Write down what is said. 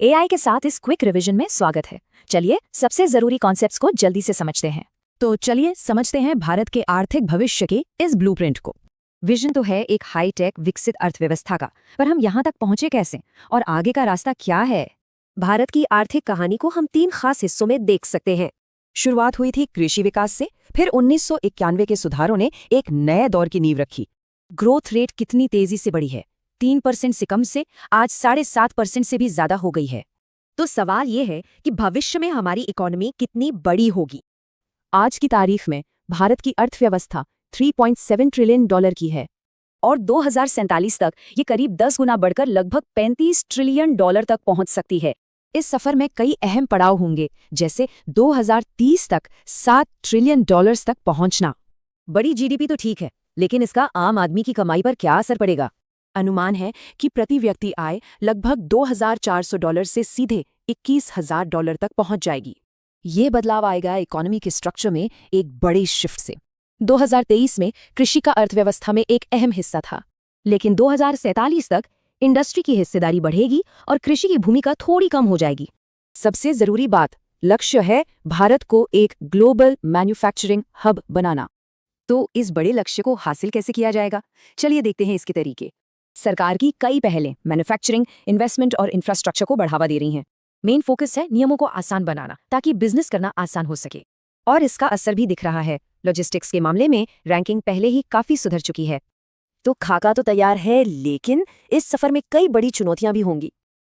AI के साथ इस क्विक रिवीजन में स्वागत है। चलिए सबसे जरूरी कॉन्सेप्ट्स को जल्दी से समझते हैं। तो चलिए समझते हैं भारत के आर्थिक भविष्य के इस ब्लूप्रिंट को। विजन तो है एक हाईटेक विकसित अर्थव्यवस्था का, पर हम यहाँ तक पहुंचे कैसे और आगे का रास्ता क्या है? भारत की आर्थिक कहानी को हम 3 खास हिस्सों में देख सकते हैं। शुरुआत हुई थी कृषि विकास से, फिर 1991 के सुधारों ने एक नए दौर की नींव रखी। ग्रोथ रेट कितनी तेजी से बढ़ी है, 3% से कम से आज 7.5% से भी ज्यादा हो गई है। तो सवाल ये है कि भविष्य में हमारी इकोनॉमी कितनी बड़ी होगी। आज की तारीख में भारत की अर्थव्यवस्था 3.7 ट्रिलियन डॉलर की है और 2047 तक ये करीब 10 गुना बढ़कर लगभग 35 ट्रिलियन डॉलर तक पहुंच सकती है। इस सफर में कई अहम पड़ाव होंगे, जैसे 2030 तक 7 ट्रिलियन डॉलर्स तक पहुंचना। बड़ी जीडीपी तो ठीक है, लेकिन इसका आम आदमी की कमाई पर क्या असर पड़ेगा? अनुमान है कि प्रति व्यक्ति आय लगभग $2,400 से सीधे $21,000 तक पहुंच जाएगी। ये बदलाव आएगा इकोनॉमी के स्ट्रक्चर में एक बड़ी शिफ्ट से। 2023 में कृषि का अर्थव्यवस्था में एक अहम हिस्सा था, लेकिन 2047 तक इंडस्ट्री की हिस्सेदारी बढ़ेगी और कृषि की भूमिका थोड़ी कम हो जाएगी। सबसे जरूरी बात, लक्ष्य है भारत को एक ग्लोबल मैन्युफैक्चरिंग हब बनाना। तो इस बड़े लक्ष्य को हासिल कैसे किया जाएगा? चलिए देखते हैं इसके तरीके। सरकार की कई पहलें मैन्युफैक्चरिंग, इन्वेस्टमेंट और इंफ्रास्ट्रक्चर को बढ़ावा दे रही हैं। मेन फोकस है नियमों को आसान बनाना ताकि बिजनेस करना आसान हो सके, और इसका असर भी दिख रहा है। लॉजिस्टिक्स के मामले में रैंकिंग पहले ही काफी सुधर चुकी है। तो खाका तो तैयार है, लेकिन इस सफर में कई बड़ी चुनौतियां भी होंगी।